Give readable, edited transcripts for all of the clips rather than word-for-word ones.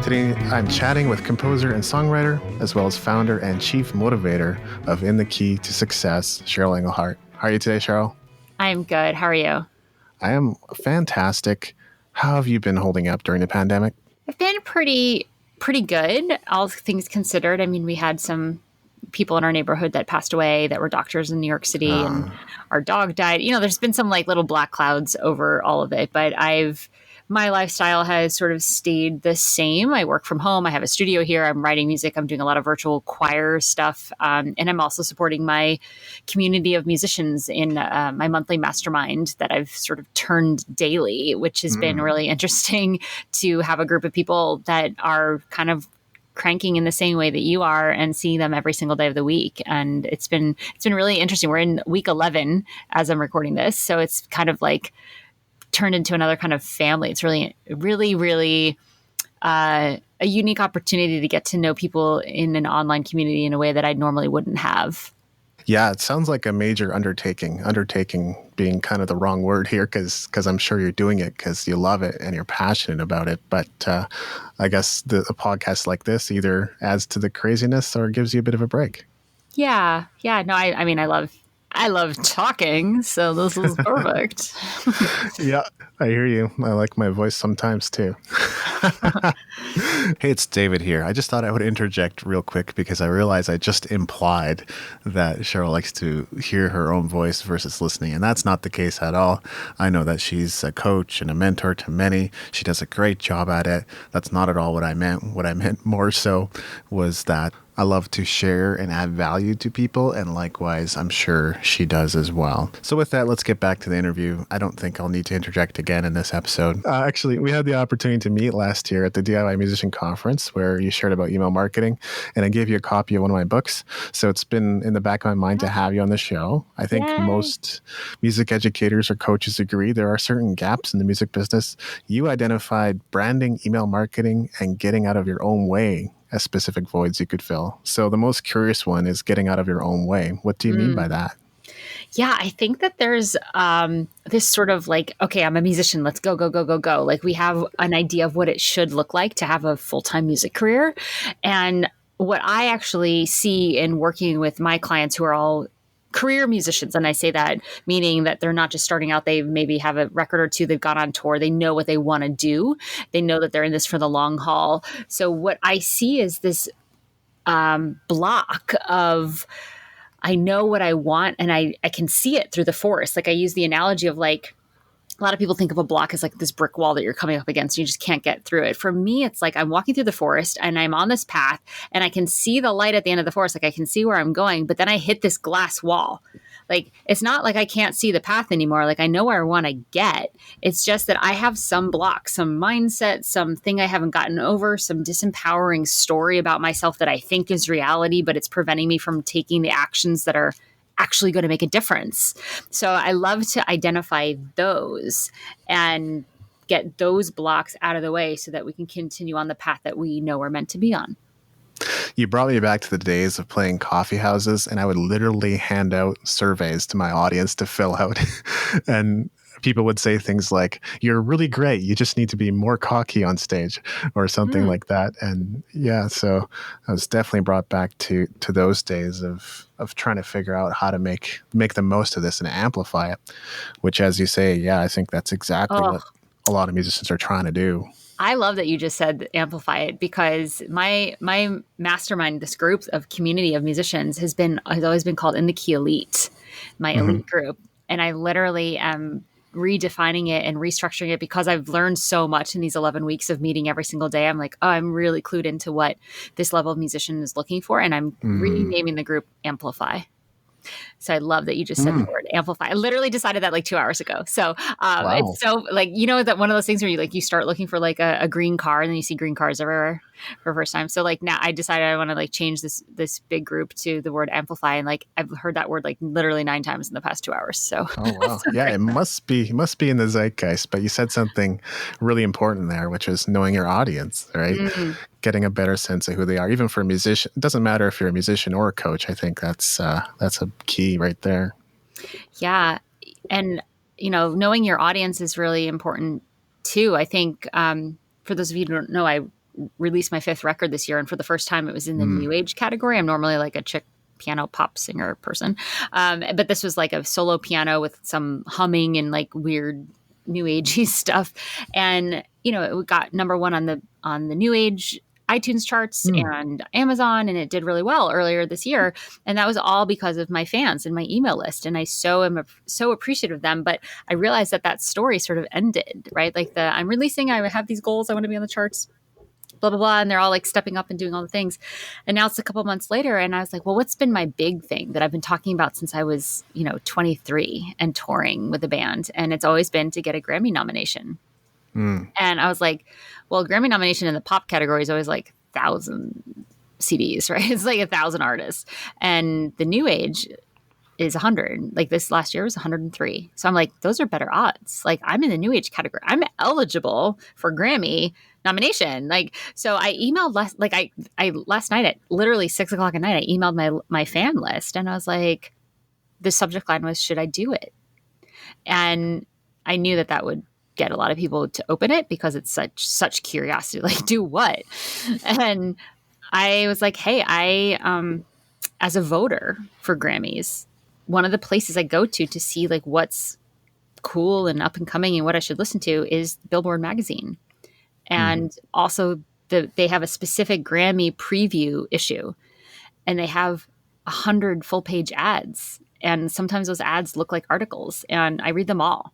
Today, I'm chatting with composer and songwriter, as well as founder and chief motivator of In the Key to Success, Cheryl Engelhardt. How are you today, Cheryl? I'm good. How are you? I am fantastic. How have you been holding up during the pandemic? I've been pretty good, all things considered. I mean, we had some people in our neighborhood that passed away that were doctors in New York City, and our dog died. You know, there's been some like little black clouds over all of it, but my lifestyle has sort of stayed the same. I work from home. I have a studio here. I'm writing music. I'm doing a lot of virtual choir stuff. And I'm also supporting my community of musicians in my monthly mastermind that I've sort of turned daily, which has been really interesting to have a group of people that are kind of cranking in the same way that you are and seeing them every single day of the week. And it's been really interesting. We're in week 11 as I'm recording this. So it's kind of like turned into another kind of family. It's really a unique opportunity to get to know people in an online community in a way that I normally wouldn't have. Yeah, it sounds like a major undertaking. Undertaking being kind of the wrong word here because I'm sure you're doing it because you love it and you're passionate about it. But I guess a podcast like this either adds to the craziness or gives you a bit of a break. Yeah. No, I mean, I love talking, so this is perfect. Yeah, I hear you. I like my voice sometimes too. Hey, it's David here. I just thought I would interject real quick because I realized I just implied that Cheryl likes to hear her own voice versus listening, and that's not the case at all. I know that she's a coach and a mentor to many. She does a great job at it. That's not at all what I meant. What I meant more so was that I love to share and add value to people, and likewise, I'm sure she does as well. So with that, let's get back to the interview. I don't think I'll need to interject again in this episode. Actually, we had the opportunity to meet last year at the DIY Musician Conference where you shared about email marketing, and I gave you a copy of one of my books. So it's been in the back of my mind to have you on the show. I think most music educators or coaches agree there are certain gaps in the music business. You identified branding, email marketing, and getting out of your own way as specific voids you could fill. So the most curious one is getting out of your own way. What do you mean by that? Yeah, I think that there's this sort of like, okay, I'm a musician. Let's go. Like we have an idea of what it should look like to have a full-time music career. And what I actually see in working with my clients who are all career musicians, and I say that meaning that they're not just starting out, they maybe have a record or two, they've gone on tour, they know what they want to do, they know that they're in this for the long haul. So what I see is this block of, I know what I want and I can see it through the forest. Like I use the analogy of like, a lot of people think of a block as like this brick wall that you're coming up against and you just can't get through it. For me, it's like I'm walking through the forest and I'm on this path and I can see the light at the end of the forest. Like I can see where I'm going, but then I hit this glass wall. Like, it's not like I can't see the path anymore. Like I know where I want to get. It's just that I have some block, some mindset, something I haven't gotten over, some disempowering story about myself that I think is reality, but it's preventing me from taking the actions that are actually going to make a difference. So I love to identify those and get those blocks out of the way so that we can continue on the path that we know we're meant to be on. You brought me back to the days of playing coffee houses, and I would literally hand out surveys to my audience to fill out. And people would say things like, "You're really great. You just need to be more cocky on stage," or something like that. And yeah, so I was definitely brought back to those days of trying to figure out how to make the most of this and amplify it, which, as you say, yeah, I think that's exactly what a lot of musicians are trying to do. I love that you just said amplify it, because my mastermind, this group of community of musicians has always been called In the Key Elite, my elite group. And I literally am redefining it and restructuring it because I've learned so much in these 11 weeks of meeting every single day. I'm like, oh, I'm really clued into what this level of musician is looking for. And I'm renaming the group Amplify. So I love that you just said the word amplify. I literally decided that like 2 hours ago. So it's so like, you know, that one of those things where you start looking for like a green car and then you see green cars everywhere for the first time. So like now I decided I want to like change this big group to the word amplify. And like, I've heard that word like literally 9 times in the past 2 hours. So, oh, wow. Yeah, it must be in the zeitgeist, but you said something really important there, which is knowing your audience, right? Getting a better sense of who they are, even for a musician. It doesn't matter if you're a musician or a coach. I think that's a key right there. Yeah. And, you know, knowing your audience is really important too. I think for those of you who don't know, I release my 5th record this year. And for the first time, it was in the new age category. I'm normally like a chick piano pop singer person. But this was like a solo piano with some humming and like weird new agey stuff. And, you know, it got #1 on the new age iTunes charts and Amazon, and it did really well earlier this year. And that was all because of my fans and my email list. And I am so appreciative of them. But I realized that story sort of ended, right? Like I'm releasing, I have these goals, I want to be on the charts, blah, blah, blah. And they're all like stepping up and doing all the things. And now it's a couple months later. And I was like, well, what's been my big thing that I've been talking about since I was, 23 and touring with a band? And it's always been to get a Grammy nomination. And I was like, well, Grammy nomination in the pop category is always like 1,000 CDs, right? It's like 1,000 artists. And the new age is 100. Like this last year was 103. So I'm like, those are better odds. Like I'm in the new age category. I'm eligible for Grammy nomination. Like, so I emailed I last night at literally 6:00 at night, I emailed my fan list and I was like, the subject line was, should I do it? And I knew that would get a lot of people to open it because it's such curiosity, like do what? And I was like, hey, I, as a voter for Grammys, one of the places I go to see like what's cool and up and coming and what I should listen to is Billboard magazine. And also they have a specific Grammy preview issue and they have 100 full page ads. And sometimes those ads look like articles and I read them all.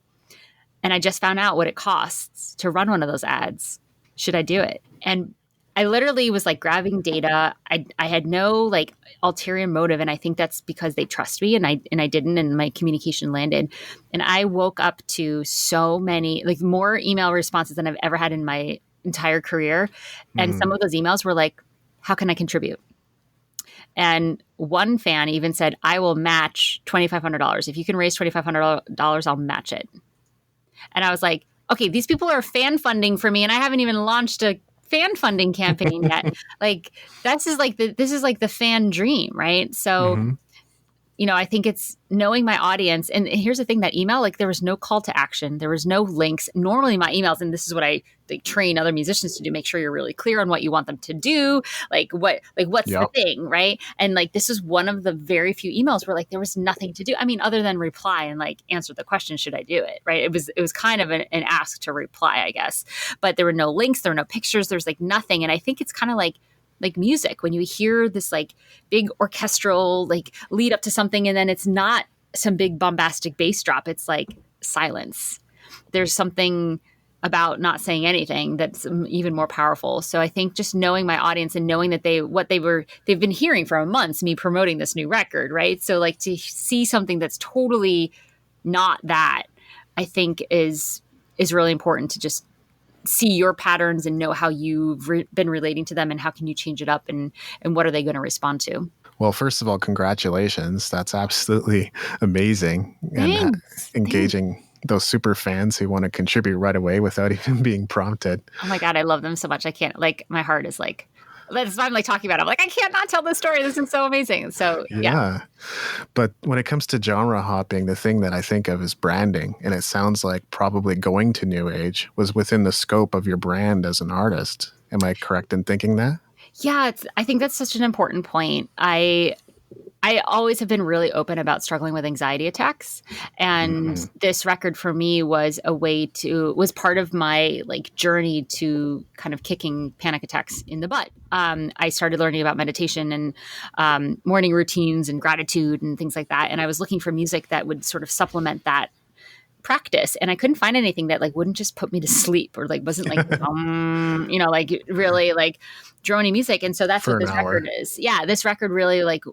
And I just found out what it costs to run one of those ads. Should I do it? And I literally was like grabbing data. I had no like ulterior motive. And I think that's because they trust me and I didn't, and my communication landed. And I woke up to so many, like more email responses than I've ever had in my entire career. And some of those emails were like, how can I contribute? And one fan even said, I will match $2,500. If you can raise $2,500, I'll match it. And I was like, okay, these people are fan funding for me and I haven't even launched a fan funding campaign yet. Like this is like the fan dream, right? So, I think it's knowing my audience. And here's the thing, that email, like there was no call to action. There was no links. Normally my emails, and this is what I train other musicians to do, make sure you're really clear on what you want them to do. What's the thing, right? And like, this is one of the very few emails where like, there was nothing to do. I mean, other than reply and like answer the question, should I do it? Right. It was kind of an ask to reply, I guess, but there were no links, there were no pictures, there's like nothing. And I think it's kind of like music, when you hear this like big orchestral like lead up to something and then it's not some big bombastic bass drop, it's like silence. There's something about not saying anything that's even more powerful. So I think just knowing my audience and knowing that they've been hearing for months, me promoting this new record, right? So like to see something that's totally not that, I think is really important, to just see your patterns and know how you've been relating to them and how can you change it up and what are they going to respond to. Well, first of all, congratulations. That's absolutely amazing. Thanks. And engaging those super fans who want to contribute right away without even being prompted. Oh my God, I love them so much. I can't, like, my heart is like, that's why I'm like talking about it. I'm like, I can't not tell this story. This is so amazing. So yeah. But when it comes to genre hopping, the thing that I think of is branding. And it sounds like probably going to New Age was within the scope of your brand as an artist. Am I correct in thinking that? Yeah, I think that's such an important point. I always have been really open about struggling with anxiety attacks. And this record for me was was part of my like journey to kind of kicking panic attacks in the butt. I started learning about meditation and morning routines and gratitude and things like that. And I was looking for music that would sort of supplement that practice. And I couldn't find anything that like wouldn't just put me to sleep or like wasn't like, like really like drony music. And so that's what this record is. Yeah. This record really like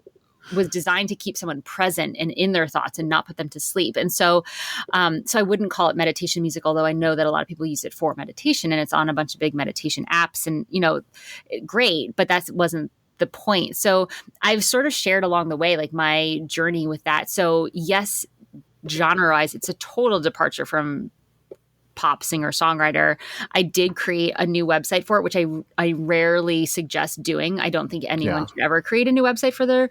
was designed to keep someone present and in their thoughts and not put them to sleep. And so I wouldn't call it meditation music, although I know that a lot of people use it for meditation and it's on a bunch of big meditation apps and, great, but that wasn't the point. So I've sort of shared along the way, like my journey with that. So yes, genre-wise, it's a total departure from pop singer songwriter. I did create a new website for it, which I rarely suggest doing. I don't think anyone should ever create a new website for their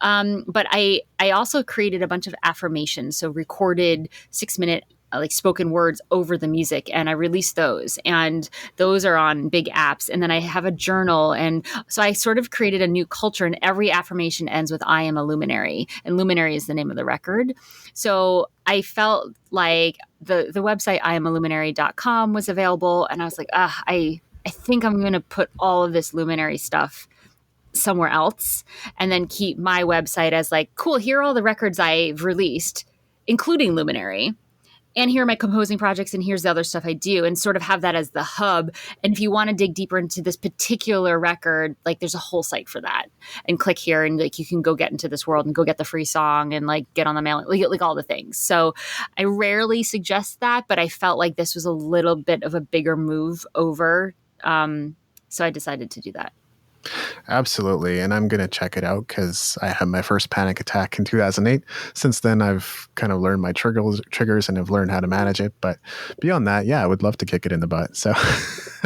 but I also created a bunch of affirmations, so recorded 6-minute like spoken words over the music, and I release those, and those are on big apps. And then I have a journal, and so I sort of created a new culture, and every affirmation ends with I am a luminary, and luminary is the name of the record. So I felt like the website IamAluminary.com was available, and I was like, I think I'm going to put all of this luminary stuff somewhere else, and then keep my website as like, cool, here are all the records I've released, including Luminary. And here are my composing projects, and here's the other stuff I do, and sort of have that as the hub. And if you want to dig deeper into this particular record, like there's a whole site for that, and click here, and like you can go get into this world and go get the free song and like get on the mail, like all the things. So I rarely suggest that, but I felt like this was a little bit of a bigger move over. So I decided to do that. Absolutely. And I'm going to check it out because I had my first panic attack in 2008. Since then, I've kind of learned my triggers and have learned how to manage it. But beyond that, yeah, I would love to kick it in the butt. So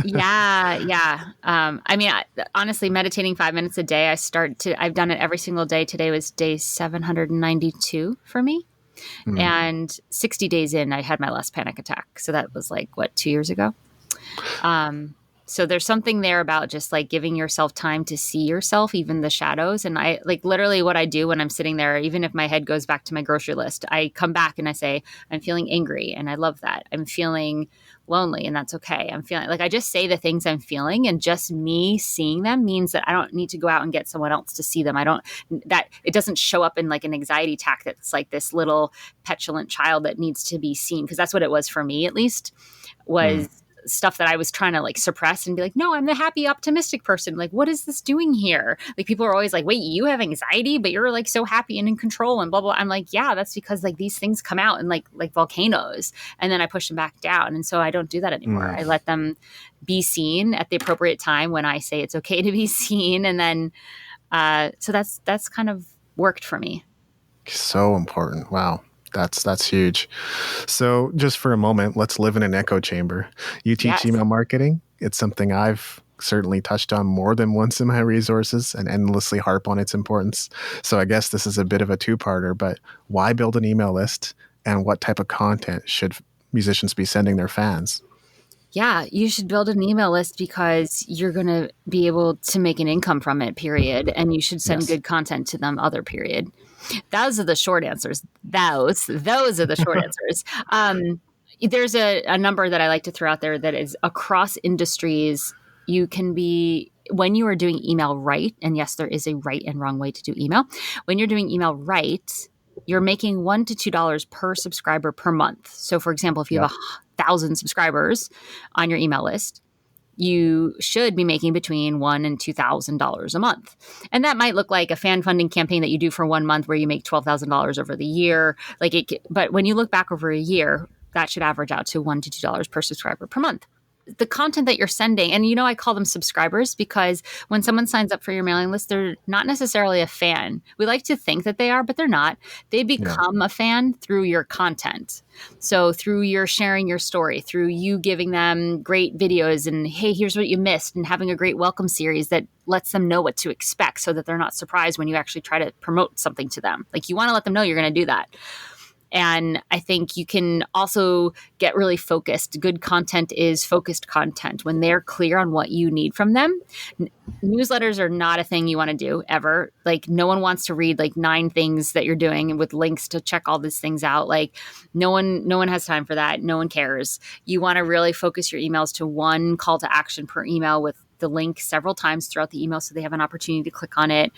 Yeah. I mean, honestly, meditating 5 minutes a day, I've done it every single day. Today was day 792 for me. And 60 days in, I had my last panic attack. So that was like, 2 years ago? So there's something there about just like giving yourself time to see yourself, even the shadows. And I like literally what I do when I'm sitting there, even if my head goes back to my grocery list, I come back and I say, I'm feeling angry. And I love that. I'm feeling lonely, and that's okay. I'm feeling like I just say the things I'm feeling, and just me seeing them means that I don't need to go out and get someone else to see them. That it doesn't show up in like an anxiety attack that's like this little petulant child that needs to be seen. Cause that's what it was for me, at least, was stuff that I was trying to like suppress and be like, no, I'm the happy, optimistic person. Like, what is this doing here? Like, people are always like, wait, you have anxiety, but you're like so happy and in control and blah, blah. I'm like, yeah, that's because like these things come out and like volcanoes, and then I push them back down. And so I don't do that anymore. I let them be seen at the appropriate time when I say it's okay to be seen. And then, so that's kind of worked for me. So important. Wow. That's huge. So just for a moment, let's live in an echo chamber. You teach email marketing. It's something I've certainly touched on more than once in my resources and endlessly harp on its importance. So I guess this is a bit of a two-parter, but why build an email list, and what type of content should musicians be sending their fans? Yeah, you should build an email list because you're going to be able to make an income from it, period. And you should send good content to them, other period. Those are the short answers. Those are the short answers. There's a number that I like to throw out there that is across industries. You can be, when you are doing email right, and yes, there is a right and wrong way to do email. When you're doing email right, you're making $1 to $2 per subscriber per month. So for example, if you have 1,000 subscribers on your email list, you should be making between $1,000 and $2,000 a month. And that might look like a fan funding campaign that you do for 1 month where you make $12,000 over the year. But when you look back over a year, that should average out to $1 to $2 per subscriber per month. The content that you're sending, and I call them subscribers because when someone signs up for your mailing list, they're not necessarily a fan. We like to think that they are, but they're not. They become a fan through your content. So through your sharing your story, through you giving them great videos and, hey, here's what you missed, and having a great welcome series that lets them know what to expect so that they're not surprised when you actually try to promote something to them. Like, you want to let them know you're going to do that. And I think you can also get really focused. Good content is focused content when they're clear on what you need from them. Newsletters are not a thing you want to do ever. Like, no one wants to read like 9 things that you're doing with links to check all these things out. Like, no one has time for that. No one cares. You want to really focus your emails to one call to action per email with the link several times throughout the email so they have an opportunity to click on it.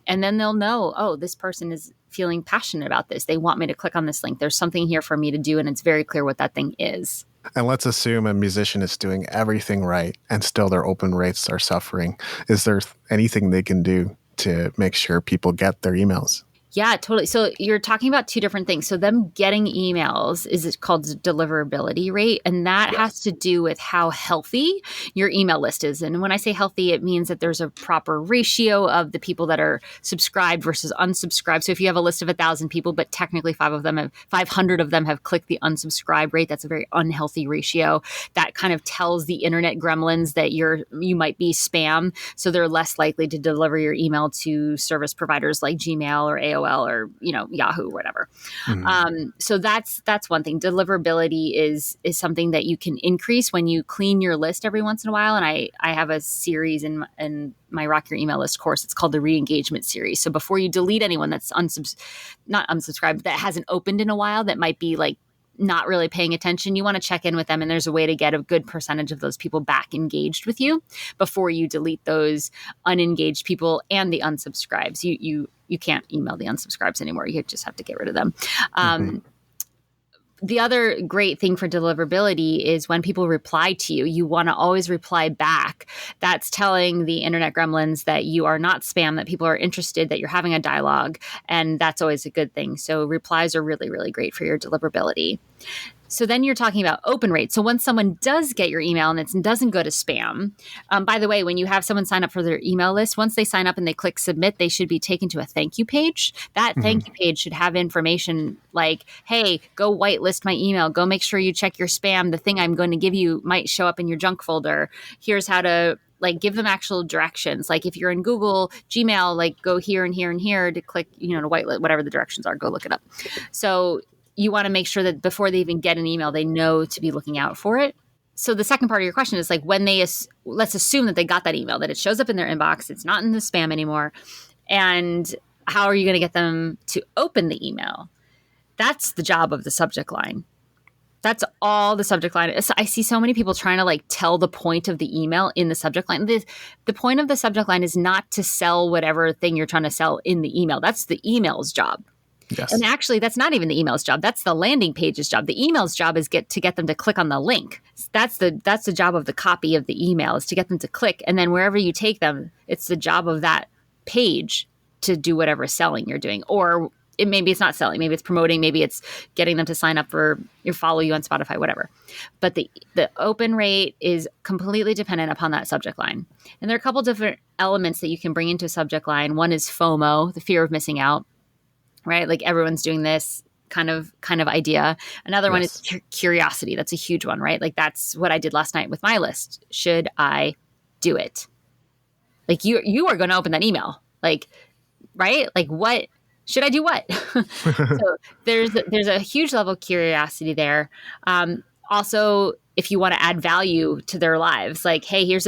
And then they'll know, oh, this person is feeling passionate about this. They want me to click on this link. There's something here for me to do, and it's very clear what that thing is. And let's assume a musician is doing everything right and still their open rates are suffering. Is there anything they can do to make sure people get their emails? Yeah, totally. So you're talking about 2 different things. So them getting emails is called deliverability rate. And that has to do with how healthy your email list is. And when I say healthy, it means that there's a proper ratio of the people that are subscribed versus unsubscribed. So if you have a list of 1,000 people, but technically 500 of them have clicked the unsubscribe rate, that's a very unhealthy ratio. That kind of tells the internet gremlins that you might be spam. So they're less likely to deliver your email to service providers like Gmail or AOL AOL or, Yahoo or whatever. Mhm. So that's one thing. Deliverability is something that you can increase when you clean your list every once in a while. And I have a series in my Rock Your Email List course. It's called the re-engagement series. So before you delete anyone that's not unsubscribed, that hasn't opened in a while, that might be like not really paying attention, you want to check in with them. And there's a way to get a good percentage of those people back engaged with you before you delete those unengaged people and the unsubscribes. You can't email the unsubscribes anymore. You just have to get rid of them. Mhm. The other great thing for deliverability is when people reply to you, you want to always reply back. That's telling the internet gremlins that you are not spam, that people are interested, that you're having a dialogue. And that's always a good thing. So replies are really, really great for your deliverability. So then you're talking about open rate. So when someone does get your email and it doesn't go to spam, by the way, when you have someone sign up for their email list, once they sign up and they click submit, they should be taken to a thank you page. That thank Mhm. you page should have information like, hey, go whitelist my email. Go make sure you check your spam. The thing I'm going to give you might show up in your junk folder. Here's how to give them actual directions. Like if you're in Google, Gmail, like go here and here and here to click, to whitelist, whatever the directions are, go look it up. So you want to make sure that before they even get an email, they know to be looking out for it. So the second part of your question is like when let's assume that they got that email, that it shows up in their inbox, it's not in the spam anymore. And how are you going to get them to open the email? That's the job of the subject line. That's all the subject line is. I see so many people trying to tell the point of the email in the subject line. The point of the subject line is not to sell whatever thing you're trying to sell in the email. That's the email's job. Yes. And actually, that's not even the email's job. That's the landing page's job. The email's job is to get them to click on the link. That's the job of the copy of the email, is to get them to click. And then wherever you take them, it's the job of that page to do whatever selling you're doing. Or maybe it's not selling. Maybe it's promoting. Maybe it's getting them to sign up for or follow you on Spotify, whatever. But the open rate is completely dependent upon that subject line. And there are a couple different elements that you can bring into a subject line. One is FOMO, the fear of missing out. Right? Like everyone's doing this kind of idea. Another one is Yes. curiosity. That's a huge one, right? Like that's what I did last night with my list. Should I do it? Like you are going to open that email. Like, right? Like what should I do what? So there's a huge level of curiosity there. Also, if you want to add value to their lives, like, hey, here's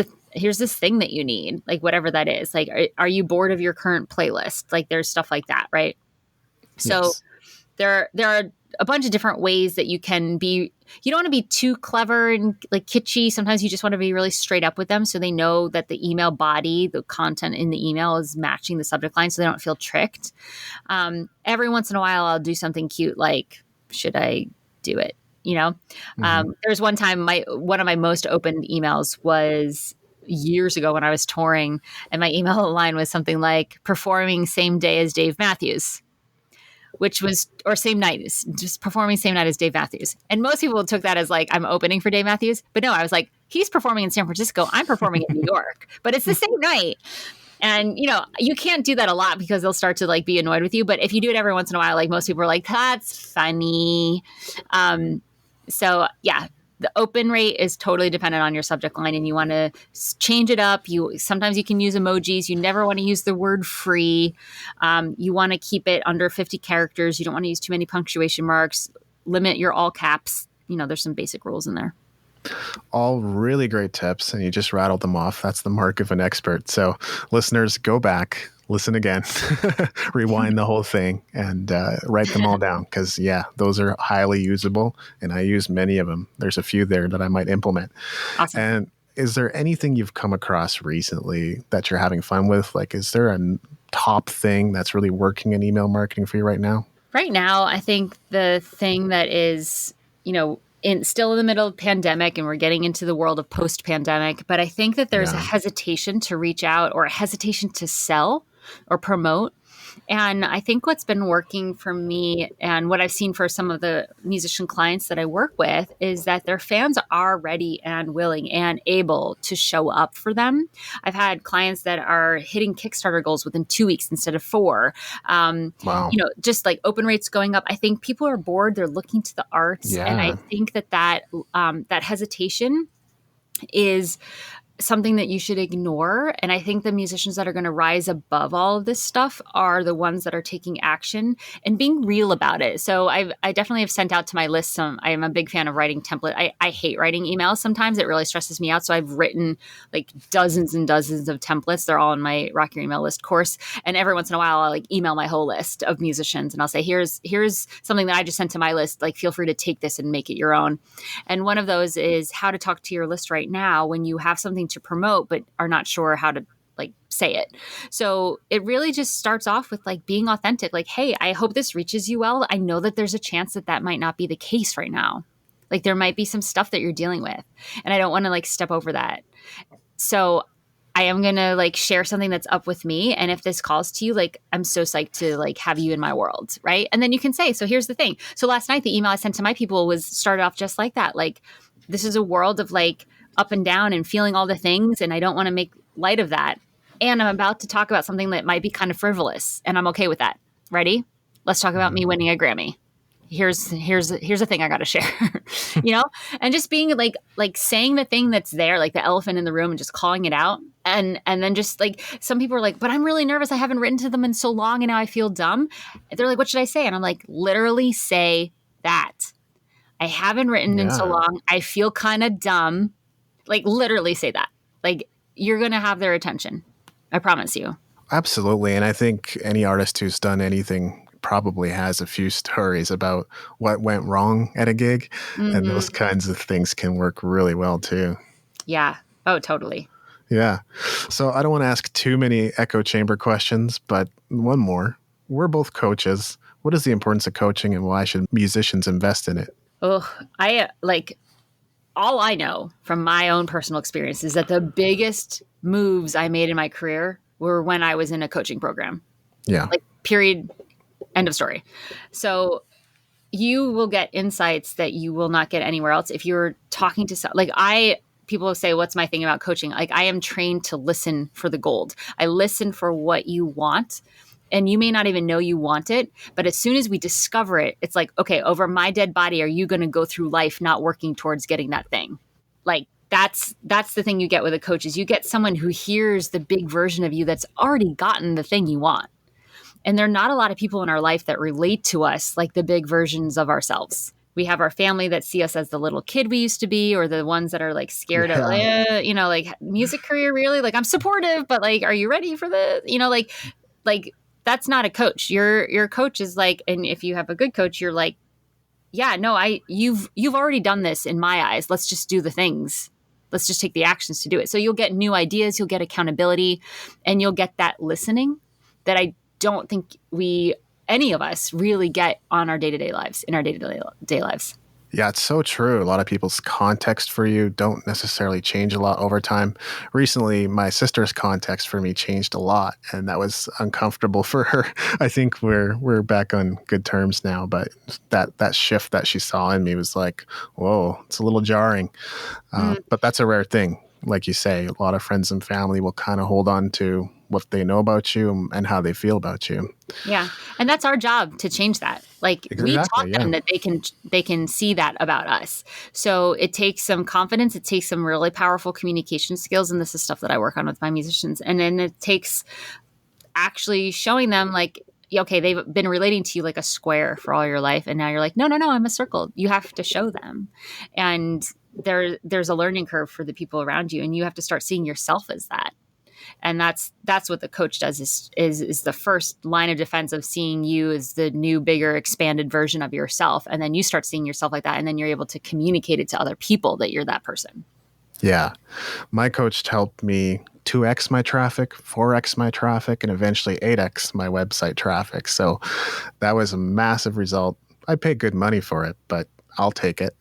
this thing that you need, like whatever that is. Like, are you bored of your current playlist? Like there's stuff like that, right? So Yes. there are a bunch of different ways that you can be. You don't want to be too clever and kitschy. Sometimes you just want to be really straight up with them so they know that the email body, the content in the email is matching the subject line so they don't feel tricked. Every once in a while, I'll do something cute like, should I do it? Mhm. There's one time one of my most opened emails was years ago when I was touring, and my email line was something like performing same day as Dave Matthews. Or same night, just performing same night as Dave Matthews. And most people took that as like, I'm opening for Dave Matthews. But no, I was like, he's performing in San Francisco. I'm performing in New York. But it's the same night. And, you can't do that a lot because they'll start to be annoyed with you. But if you do it every once in a while, most people are like, that's funny. So, yeah. The open rate is totally dependent on your subject line, and you want to change it up. Sometimes you can use emojis. You never want to use the word free. You want to keep it under 50 characters. You don't want to use too many punctuation marks. Limit your all caps. There's some basic rules in there. All really great tips, and you just rattled them off. That's the mark of an expert. So listeners, go back, listen again, rewind the whole thing, and write them all down, because those are highly usable, and I use many of them. There's a few there that I might implement. Awesome. And is there anything you've come across recently that you're having fun with? Like, is there a top thing that's really working in email marketing for you right now? Right now, I think the thing that is, still in the middle of pandemic, and we're getting into the world of post-pandemic, but I think that there's a hesitation to reach out or a hesitation to sell or promote. And I think what's been working for me and what I've seen for some of the musician clients that I work with is that their fans are ready and willing and able to show up for them. I've had clients that are hitting Kickstarter goals within 2 weeks instead of 4. Wow. Just like open rates going up. I think people are bored. They're looking to the arts. Yeah. And I think that hesitation is something that you should ignore. And I think the musicians that are going to rise above all of this stuff are the ones that are taking action and being real about it. So I definitely have sent out to my list some, I am a big fan of writing template. I hate writing emails. Sometimes it really stresses me out. So I've written like dozens and dozens of templates. They're all in my Rock Your Email List course. And every once in a while, I'll like email my whole list of musicians and I'll say, here's something that I just sent to my list. Like, feel free to take this and make it your own. And one of those is how to talk to your list right now when you have something to promote but are not sure how to like say it. So it really just starts off with like being authentic. Like, hey, I hope this reaches you well. I know that there's a chance that that might not be the case right now. Like there might be some stuff that you're dealing with and I don't want to like step over that. So I am going to like share something that's up with me. And if this calls to you, like, I'm so psyched to like have you in my world. Right. And then you can say, so here's the thing. So last night, the email I sent to my people was started off just like that. Like, this is a world of like up and down and feeling all the things. And I don't want to make light of that. And I'm about to talk about something that might be kind of frivolous and I'm okay with that. Ready? Let's talk about me winning a Grammy. Here's a thing I got to share, and just being like saying the thing that's there, like the elephant in the room and just calling it out. And then just like, some people are like, but I'm really nervous. I haven't written to them in so long and now I feel dumb. They're like, what should I say? And I'm like, literally say that. I haven't written in so long. I feel kind of dumb. Like literally say that. Like you're going to have their attention. I promise you. Absolutely. And I think any artist who's done anything probably has a few stories about what went wrong at a gig. Mm-hmm. And those kinds of things can work really well too. Yeah. Oh, totally. Yeah. So I don't want to ask too many echo chamber questions, but one more. We're both coaches. What is the importance of coaching and why should musicians invest in it? Oh, all I know from my own personal experience is that the biggest moves I made in my career were when I was in a coaching program. Yeah. Like period, end of story. So you will get insights that you will not get anywhere else if you're talking to people say, what's my thing about coaching? Like I am trained to listen for the gold. I listen for what you want. And you may not even know you want it, but as soon as we discover it, it's like, okay, over my dead body, are you going to go through life not working towards getting that thing? Like that's the thing you get with a coach is you get someone who hears the big version of you that's already gotten the thing you want. And there are not a lot of people in our life that relate to us like the big versions of ourselves. We have our family that see us as the little kid we used to be, or the ones that are like scared of, like music career, really? Like I'm supportive, but like, are you ready for the, like that's not a coach. Your coach is like, and if you have a good coach, you're like, yeah, no, you've already done this in my eyes. Let's just do the things. Let's just take the actions to do it. So you'll get new ideas, you'll get accountability, and you'll get that listening that I don't think any of us really get on our day-to-day lives, in our day-to-day lives. Yeah, it's so true. A lot of people's context for you don't necessarily change a lot over time. Recently, my sister's context for me changed a lot, and that was uncomfortable for her. I think we're back on good terms now, but that shift that she saw in me was like, whoa, it's a little jarring. But that's a rare thing. Like you say, a lot of friends and family will kind of hold on to what they know about you and how they feel about you. Yeah. And that's our job to change that. Like exactly, we taught them that they can see that about us. So it takes some confidence. It takes some really powerful communication skills. And this is stuff that I work on with my musicians. And then it takes actually showing them like, okay, they've been relating to you like a square for all your life. And now you're like, no, I'm a circle. You have to show them. And there's a learning curve for the people around you. And you have to start seeing yourself as that. And that's what the coach does is the first line of defense of seeing you as the new, bigger, expanded version of yourself. And then you start seeing yourself like that. And then you're able to communicate it to other people that you're that person. Yeah. My coach helped me 2x my traffic, 4x my traffic, and eventually 8x my website traffic. So that was a massive result. I paid good money for it, but I'll take it.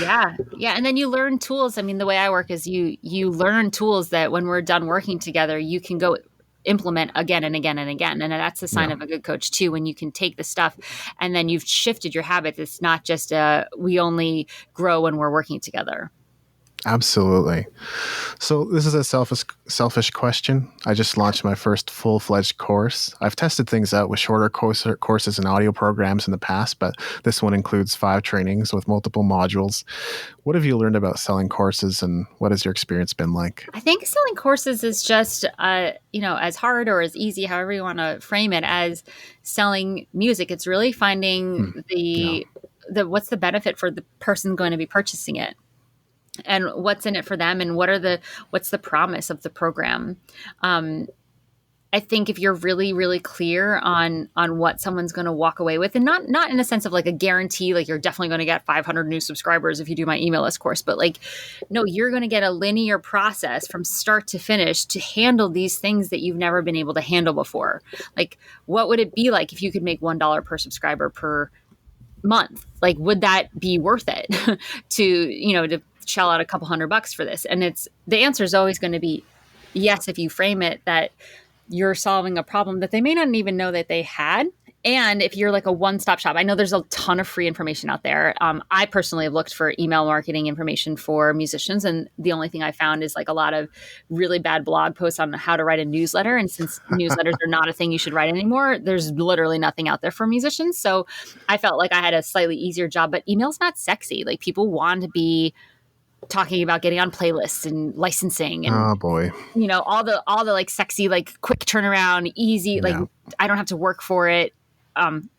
Yeah. And then you learn tools. I mean, the way I work is you learn tools that when we're done working together, you can go implement again and again and again. And that's a sign of a good coach too, when you can take the stuff and then you've shifted your habits. It's not just we only grow when we're working together. Absolutely. So this is a selfish question. I just launched my first full-fledged course. I've tested things out with shorter courses and audio programs in the past, but this one includes 5 trainings with multiple modules. What have you learned about selling courses, and what has your experience been like? I think selling courses is just, as hard or as easy, however you want to frame it, as selling music. It's really Hmm. finding Yeah. the what's the benefit for the person going to be purchasing it, and what's in it for them, and what's the promise of the program. Um, I think if you're really, really clear on what someone's going to walk away with, and not in a sense of like a guarantee, like you're definitely going to get 500 new subscribers if you do my email list course, but like, no, you're going to get a linear process from start to finish to handle these things that you've never been able to handle before. Like, what would it be like if you could make $1 per subscriber per month? Like, would that be worth it to shell out a couple $100 for this? And the answer is always going to be yes, if you frame it that you're solving a problem that they may not even know that they had. And if you're like a one-stop shop, I know there's a ton of free information out there. I personally have looked for email marketing information for musicians, and the only thing I found is like a lot of really bad blog posts on how to write a newsletter. And since newsletters are not a thing you should write anymore, there's literally nothing out there for musicians. So I felt like I had a slightly easier job, but email's not sexy. Like, people want to be talking about getting on playlists and licensing and Oh boy. all the like sexy, like quick turnaround, easy, like Yeah. I don't have to work for it.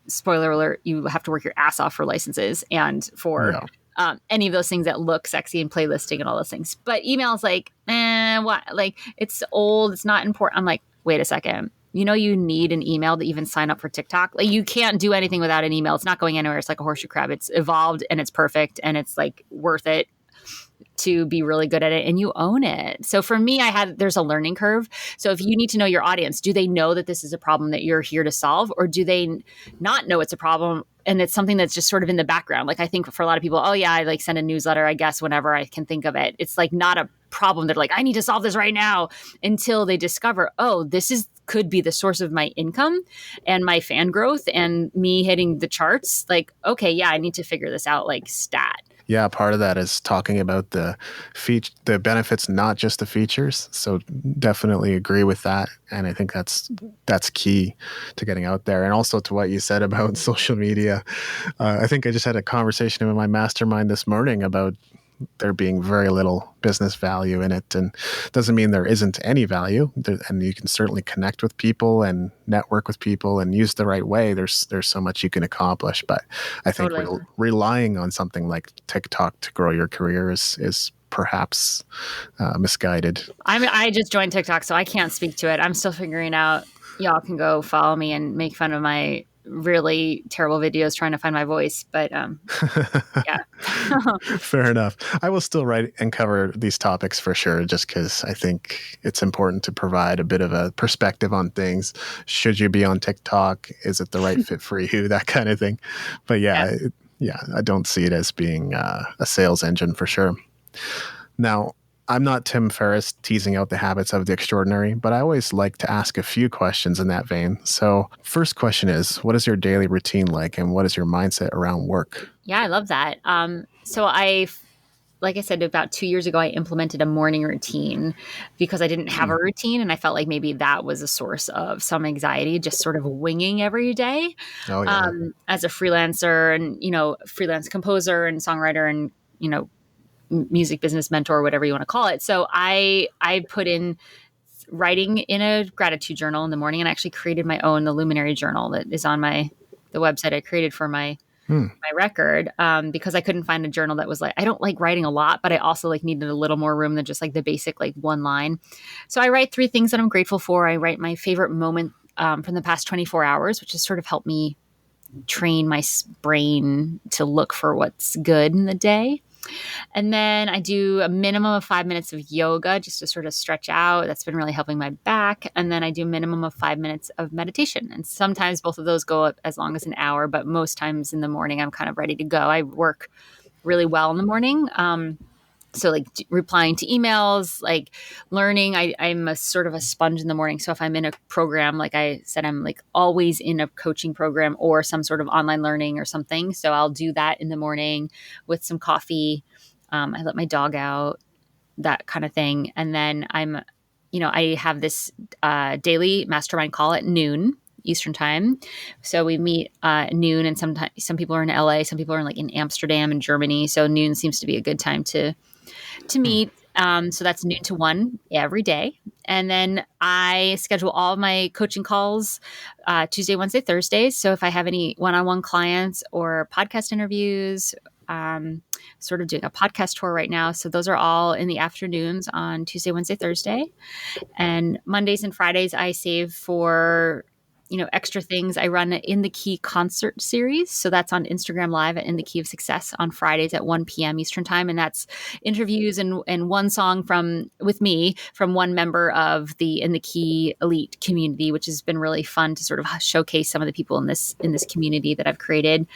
Spoiler alert, you have to work your ass off for licenses and for Yeah. any of those things that look sexy and playlisting and all those things. But email is like, what? Like, it's old, it's not important. I'm like, wait a second. You need an email to even sign up for TikTok. Like, you can't do anything without an email. It's not going anywhere. It's like a horseshoe crab. It's evolved and it's perfect and it's like worth it to be really good at it, and you own it. So for me, there's a learning curve. So if you need to know your audience, do they know that this is a problem that you're here to solve, or do they not know it's a problem and it's something that's just sort of in the background? Like, I think for a lot of people, oh yeah, I like send a newsletter, I guess, whenever I can think of it. It's like not a problem. They're like, I need to solve this right now, until they discover, oh, could be the source of my income and my fan growth and me hitting the charts. Like, okay, yeah, I need to figure this out, like, stat. Yeah, part of that is talking about the benefits, not just the features. So definitely agree with that, and I think that's key to getting out there. And also to what you said about social media, I think I just had a conversation in my mastermind this morning about there being very little business value in it, and doesn't mean there isn't any value. And you can certainly connect with people and network with people and use the right way. There's so much you can accomplish, but I think Totally. relying on something like TikTok to grow your career is perhaps misguided. I just joined TikTok, so I can't speak to it. I'm still figuring out. Y'all can go follow me and make fun of my really terrible videos trying to find my voice. But yeah. Fair enough. I will still write and cover these topics for sure, just because I think it's important to provide a bit of a perspective on things. Should you be on TikTok? Is it the right fit for you? That kind of thing. But Yeah. yeah, I don't see it as being a sales engine for sure. Now, I'm not Tim Ferriss teasing out the habits of the extraordinary, but I always like to ask a few questions in that vein. So, first question is, what is your daily routine like, and what is your mindset around work? Yeah, I love that. So like I said, about 2 years ago, I implemented a morning routine because I didn't have a routine. And I felt like maybe that was a source of some anxiety, just sort of winging every day. Oh yeah. As a freelancer and, freelance composer and songwriter and, music business mentor, whatever you want to call it. So I put in writing in a gratitude journal in the morning, and actually created my own, the Luminary journal that is on the website I created for my record, because I couldn't find a journal that was like, I don't like writing a lot, but I also like needed a little more room than just like the basic like one line. So I write 3 things that I'm grateful for. I write my favorite moment from the past 24 hours, which has sort of helped me train my brain to look for what's good in the day. And then I do a minimum of 5 minutes of yoga just to sort of stretch out. That's been really helping my back. And then I do a minimum of 5 minutes of meditation. And sometimes both of those go up as long as an hour, but most times in the morning, I'm kind of ready to go. I work really well in the morning. So like replying to emails, like learning, I'm a sort of a sponge in the morning. So if I'm in a program, like I said, I'm like always in a coaching program or some sort of online learning or something. So I'll do that in the morning with some coffee. I let my dog out. that kind of thing. And then I have this daily mastermind call at noon Eastern time. So we meet noon, and sometimes some people are in LA, some people are in Amsterdam and Germany. So noon seems to be a good time to meet. So that's noon to 1 every day. And then I schedule all of my coaching calls Tuesday, Wednesday, Thursdays. So if I have any one-on-one clients or podcast interviews, sort of doing a podcast tour right now. So those are all in the afternoons on Tuesday, Wednesday, Thursday. And Mondays and Fridays I save for extra things. I run an In the Key concert series. So that's on Instagram Live at In the Key of Success on Fridays at 1 p.m. Eastern time. And that's interviews and one song with me from one member of the In the Key elite community, which has been really fun to sort of showcase some of the people in this community that I've created.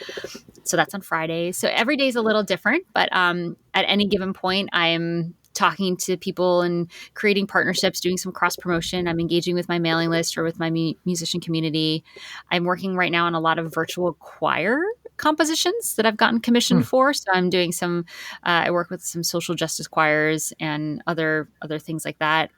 So that's on Fridays. So every day is a little different, but at any given point, I'm talking to people and creating partnerships, doing some cross promotion. I'm engaging with my mailing list or with my musician community. I'm working right now on a lot of virtual choir compositions that I've gotten commissioned for. So I'm doing some, I work with some social justice choirs and other things like that.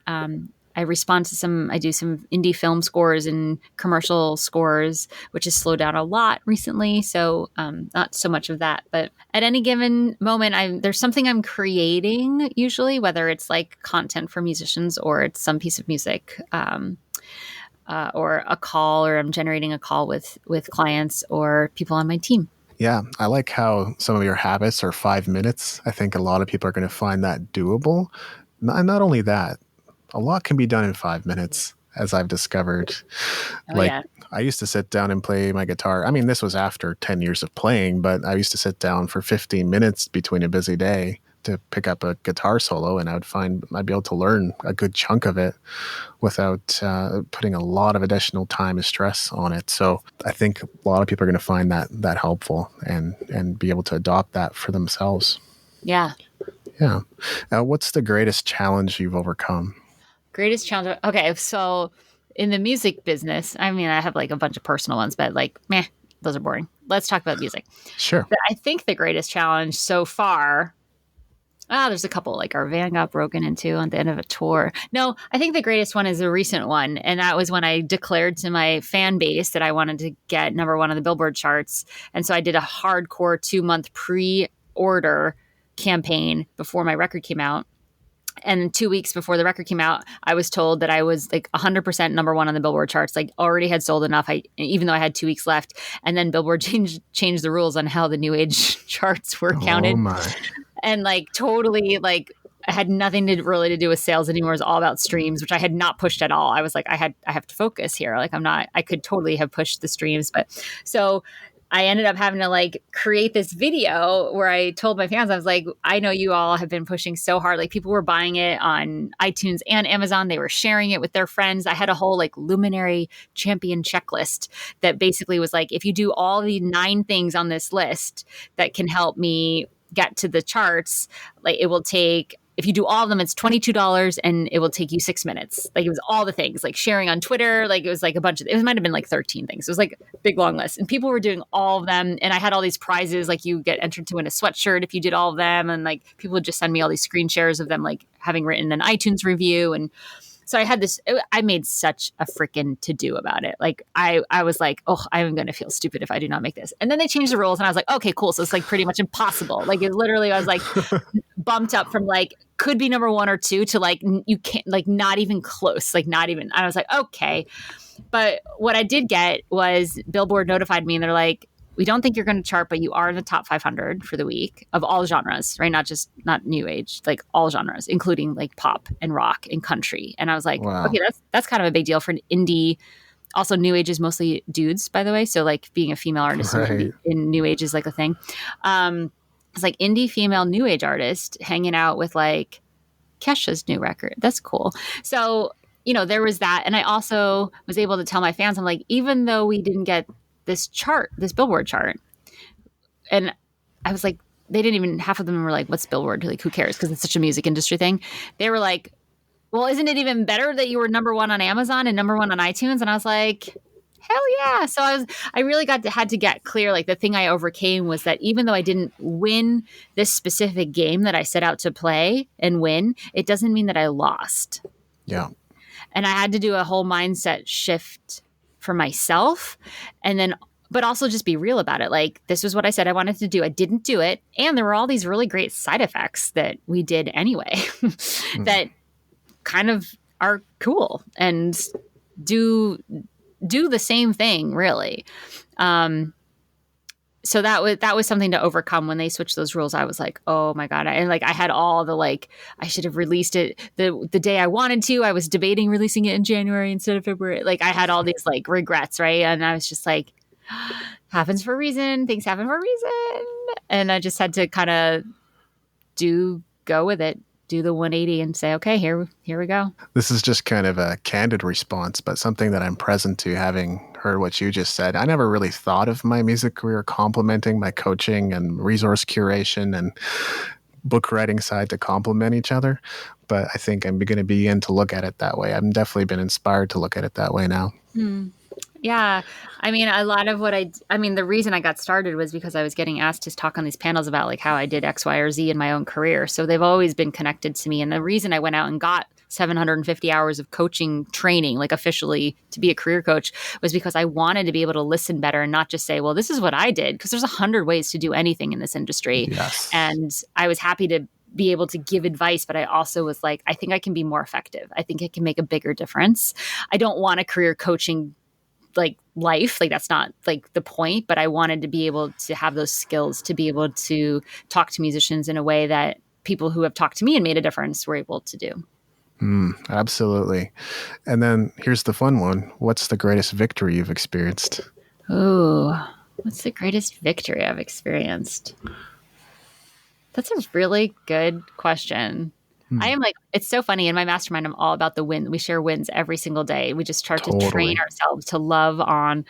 I do some indie film scores and commercial scores, which has slowed down a lot recently. So not so much of that, but at any given moment, there's something I'm creating usually, whether it's content for musicians or it's some piece of music or a call, or I'm generating a call with clients or people on my team. Yeah, I like how some of your habits are 5 minutes. I think a lot of people are going to find that doable. Not only that, a lot can be done in 5 minutes, as I've discovered. Yeah. I used to sit down and play my guitar. I mean, this was after 10 years of playing, but I used to sit down for 15 minutes between a busy day to pick up a guitar solo, and I'd be able to learn a good chunk of it without putting a lot of additional time and stress on it. So I think a lot of people are going to find that helpful and be able to adopt that for themselves. Yeah. Yeah. What's the greatest challenge you've overcome? Greatest challenge. Okay, so in the music business, I mean, I have a bunch of personal ones, but those are boring. Let's talk about music. Sure. But I think the greatest challenge so far, there's a couple, our van got broken into on the end of a tour. No, I think the greatest one is a recent one. And that was when I declared to my fan base that I wanted to get number one on the Billboard charts. And so I did a hardcore 2-month pre-order campaign before my record came out. And 2 weeks before the record came out, I was told that I was 100% number one on the Billboard charts, already had sold enough, even though I had 2 weeks left. And then Billboard changed the rules on how the new age charts were counted. Oh my. And totally I had nothing to do with sales anymore. It was all about streams, which I had not pushed at all. I was I have to focus here. I could totally have pushed the streams. But so I ended up having to create this video where I told my fans, I was I know you all have been pushing so hard. People were buying it on iTunes and Amazon. They were sharing it with their friends. I had a whole LUMINARY champion checklist that basically was if you do all the 9 things on this list that can help me get to the charts, it will take, if you do all of them, it's $22 and it will take you 6 minutes. It was all the things, sharing on Twitter. It was a bunch of, it might have been 13 things. It was a big long list, and people were doing all of them. And I had all these prizes, you get entered to win a sweatshirt if you did all of them. And people would just send me all these screen shares of them, having written an iTunes review. And so I had this, I made such a freaking to-do about it. I was I'm going to feel stupid if I do not make this. And then they changed the rules and I was okay, cool. So it's pretty much impossible. It literally, I was bumped up from could be number 1 or 2 to you can't, not even close, not even. I was okay. But what I did get was Billboard notified me and they're we don't think you're going to chart, but you are in the top 500 for the week of all genres, right? Not new age, all genres, including pop and rock and country. And I was wow. Okay, that's kind of a big deal for an indie. Also, new age is mostly dudes, by the way. So being a female artist right. in new age is a thing. It's indie female new age artist hanging out with Kesha's new record. That's cool. So, there was that. And I also was able to tell my fans, I'm even though we didn't get this Billboard chart. And I was they didn't even, half of them were what's Billboard? Who cares? Because it's such a music industry thing. They were well, isn't it even better that you were number one on Amazon and number one on iTunes? And I was Hell yeah. So I really had to get clear. Like the thing I overcame was that even though I didn't win this specific game that I set out to play and win, it doesn't mean that I lost. Yeah. And I had to do a whole mindset shift for myself. And then, but also just be real about it. Like, this was what I said I wanted to do. I didn't do it. And there were all these really great side effects that we did anyway that kind of are cool and do the same thing, really. So that was something to overcome when they switched those rules. I was like, oh my God. And like, I had all the, like, I should have released it the day I wanted to. I was debating releasing it in January instead of February. Like, I had all these like regrets, right? And I was just like, happens for a reason. Things happen for a reason. And I just had to kind of go with it, do the 180 and say, okay, here we go. This is just kind of a candid response, but something that I'm present to, having heard what you just said. I never really thought of my music career complementing my coaching and resource curation and book writing side to complement each other. But I think I'm going to begin to look at it that way. I've definitely been inspired to look at it that way now. Yeah. I mean, a lot of what the reason I got started was because I was getting asked to talk on these panels about like how I did X, Y, or Z in my own career. So they've always been connected to me. And the reason I went out and got 750 hours of coaching training, like officially to be a career coach, was because I wanted to be able to listen better and not just say, well, this is what I did. Because there's 100 ways to do anything in this industry. Yes. And I was happy to be able to give advice, but I also was like, I think I can be more effective. I think I can make a bigger difference. I don't want a career coaching like life, like that's not like the point, but I wanted to be able to have those skills to be able to talk to musicians in a way that people who have talked to me and made a difference were able to do. Absolutely. And then here's the fun one. What's the greatest victory you've experienced? Oh, what's the greatest victory I've experienced? That's a really good question. I am like, it's so funny. In my mastermind, I'm all about the win. We share wins every single day. We just start to train ourselves to love on,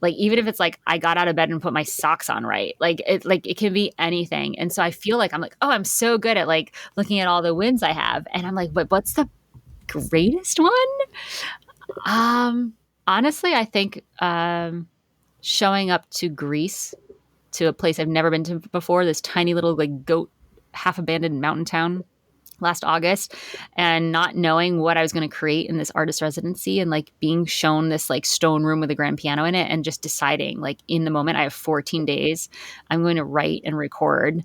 like, even if it's like, I got out of bed and put my socks on right. Like it can be anything. And so I feel like I'm like, oh, I'm so good at like looking at all the wins I have. And I'm like, but what's the greatest one? Honestly, I think showing up to Greece, to a place I've never been to before, this tiny little like goat, half abandoned mountain town, last August, and not knowing what I was going to create in this artist residency, and like being shown this like stone room with a grand piano in it, and just deciding like in the moment, I have 14 days, I'm going to write and record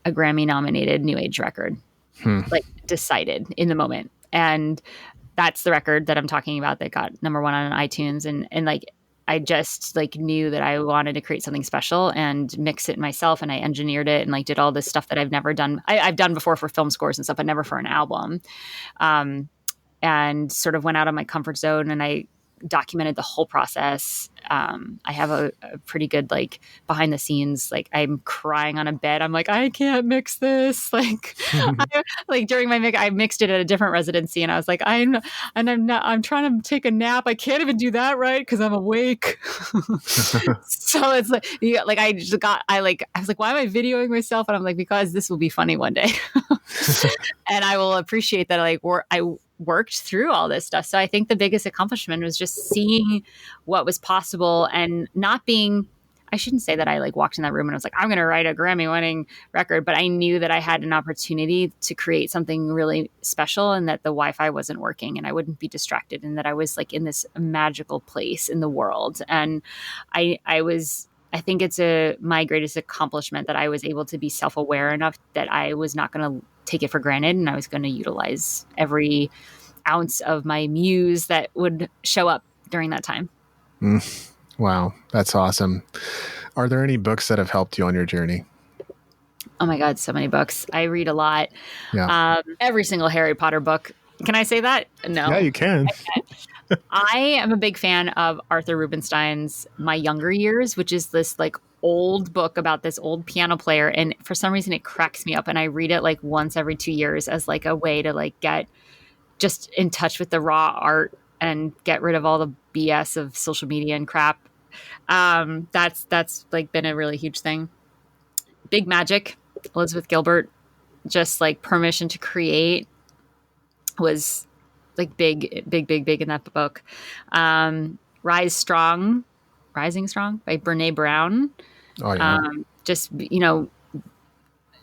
a Grammy nominated new age record. Like decided in the moment. And that's the record that I'm talking about that got #1 on iTunes. And like, I just like knew that I wanted to create something special and mix it myself. And I engineered it and like did all this stuff that I've never done. I've done before for film scores and stuff, but never for an album. And sort of went out of my comfort zone, and I documented the whole process. I have a pretty good like behind the scenes, like I'm crying on a bed. I'm like, I can't mix this. Like, like during my mix, I mixed it at a different residency, and I was like, I'm trying to take a nap. I can't even do that right because I'm awake. So it's like, yeah, like I was like, why am I videoing myself? And I'm like, because this will be funny one day, and I will appreciate that. Like, I worked through all this stuff. So I think the biggest accomplishment was just seeing what was possible and not being, I shouldn't say that I like walked in that room and I was like, I'm going to write a Grammy winning record, but I knew that I had an opportunity to create something really special, and that the Wi-Fi wasn't working and I wouldn't be distracted, and that I was like in this magical place in the world. And I think it's my greatest accomplishment that I was able to be self-aware enough that I was not going to take it for granted, and I was going to utilize every ounce of my muse that would show up during that time. Wow, that's awesome. Are there any books that have helped you on your journey? Oh my God, so many books. I read a lot. Yeah. Every single Harry Potter book. Can I say that? No. Yeah, you can. I am a big fan of Arthur Rubinstein's My Younger Years, which is this like old book about this old piano player. And for some reason it cracks me up. And I read it like once every 2 years as like a way to like get just in touch with the raw art and get rid of all the BS of social media and crap. That's like been a really huge thing. Big Magic, Elizabeth Gilbert, just like Permission to Create was like big in that book. Rising Strong by Brene Brown. Oh yeah. Just,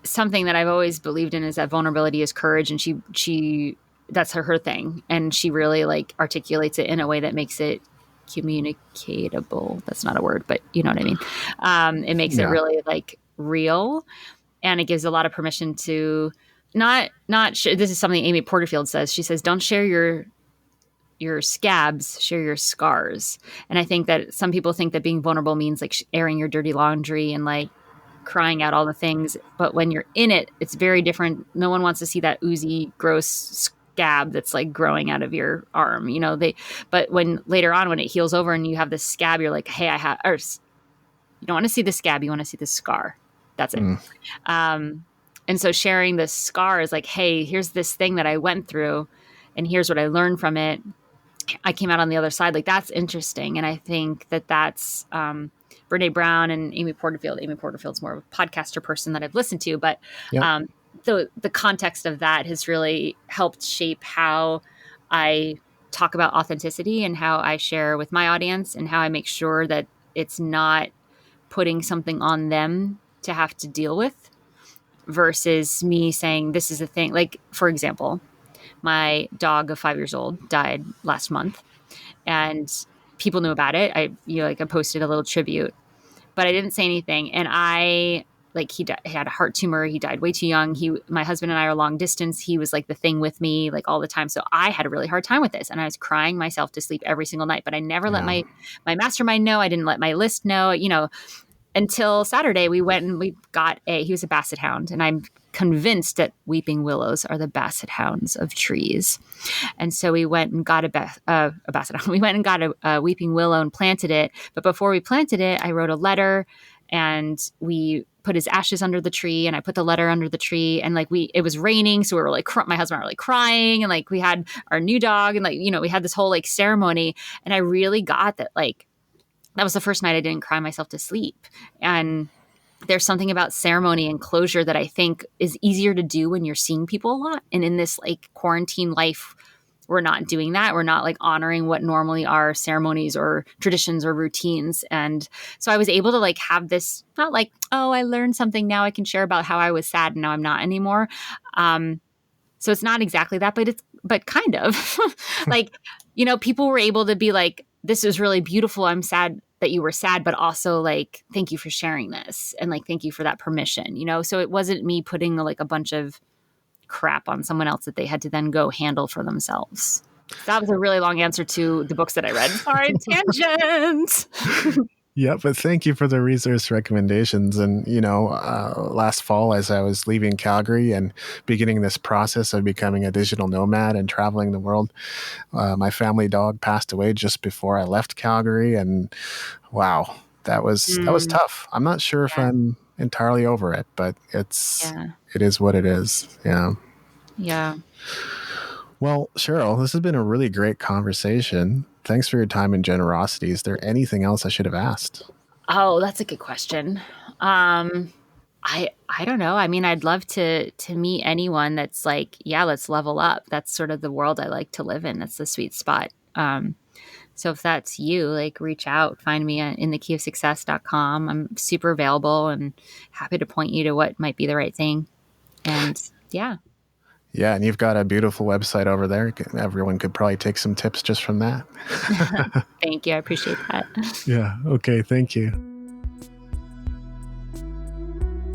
something that I've always believed in is that vulnerability is courage. And she that's her thing. And she really like articulates it in a way that makes it communicatable. That's not a word, but you know what I mean? It makes it Yeah. really like real. And it gives a lot of permission to not this is something Amy Porterfield says. She says, don't share your scabs, share your scars. And I think that some people think that being vulnerable means like airing your dirty laundry and like crying out all the things. But when you're in it, it's very different. No one wants to see that oozy, gross scab that's like growing out of your arm, but when later on, when it heals over and you have this scab, you're like, hey, you don't want to see the scab. You want to see the scar. That's it. And so sharing the scar is like, hey, here's this thing that I went through and here's what I learned from it. I came out on the other side. Like, that's interesting. And I think that that's Brene Brown and Amy Porterfield. Amy Porterfield's more of a podcaster person that I've listened to, but Yep. The context of that has really helped shape how I talk about authenticity and how I share with my audience and how I make sure that it's not putting something on them to have to deal with versus me saying, this is a thing. Like, for example, my dog of 5 years old died last month and people knew about it. I posted a little tribute, but I didn't say anything. And he had a heart tumor. He died way too young. My husband and I are long distance. He was like the thing with me like all the time. So I had a really hard time with this and I was crying myself to sleep every single night, but I never let my mastermind know. I didn't let my list know, until Saturday. We went and he was a basset hound, and I'm convinced that weeping willows are the basset hounds of trees. And so we went and got a basset hound. We went and got a weeping willow and planted it. But before we planted it, I wrote a letter and we put his ashes under the tree, and I put the letter under the tree, and it was raining. So we were like, my husband and I were like crying, and like we had our new dog, and we had this whole like ceremony. And I really got that, like, that was the first night I didn't cry myself to sleep. And there's something about ceremony and closure that I think is easier to do when you're seeing people a lot. And in this like quarantine life, we're not doing that. We're not like honoring what normally are ceremonies or traditions or routines. And so I was able to like have this, not like, oh, I learned something, now I can share about how I was sad and now I'm not anymore. So it's not exactly that, but kind of like, people were able to be like, this is really beautiful. I'm sad that you were sad, but also like, thank you for sharing this. And like, thank you for that permission, so it wasn't me putting like a bunch of crap on someone else that they had to then go handle for themselves. That was a really long answer to the books that I read. Sorry, tangent. Yeah, but thank you for the resource recommendations. And, last fall, as I was leaving Calgary and beginning this process of becoming a digital nomad and traveling the world, my family dog passed away just before I left Calgary. And wow, that was tough. I'm not sure if I'm entirely over it, but it is what it is. Yeah. Yeah. Well, Cheryl, this has been a really great conversation. Thanks for your time and generosity. Is there anything else I should have asked? Oh, that's a good question. I don't know. I mean, I'd love to meet anyone that's like, yeah, let's level up. That's sort of the world I like to live in. That's the sweet spot. So if that's you, like, reach out, find me in thekeyofsuccess.com. I'm super available and happy to point you to what might be the right thing. And yeah. Yeah, and you've got a beautiful website over there. Everyone could probably take some tips just from that. Thank you. I appreciate that. Yeah. Okay. Thank you.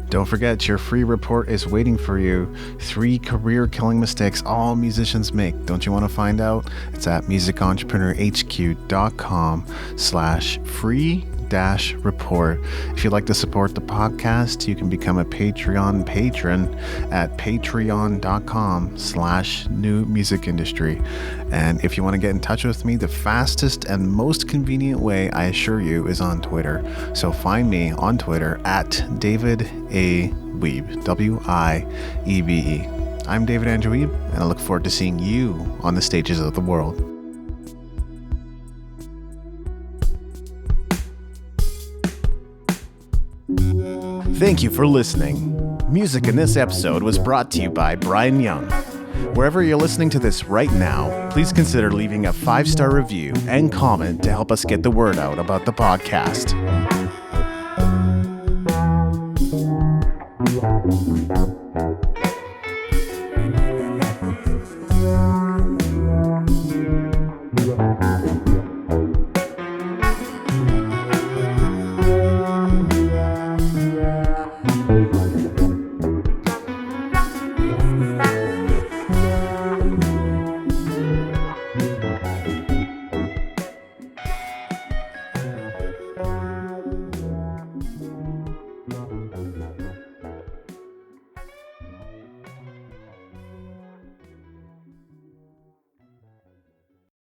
Don't forget, your free report is waiting for you. 3 career-killing mistakes all musicians make. Don't you want to find out? It's at musicentrepreneur.com/free-report. If you'd like to support the podcast, you can become a Patreon patron at patreon.com/newmusicindustry. And if you want to get in touch with me, the fastest and most convenient way, I assure you, is on Twitter. So find me on Twitter at David A. Wiebe, W-I-E-B-E. I'm David Andrew Wiebe, and I look forward to seeing you on the stages of the world. Thank you for listening. Music in this episode was brought to you by Brian Young. Wherever you're listening to this right now, please consider leaving a 5-star review and comment to help us get the word out about the podcast.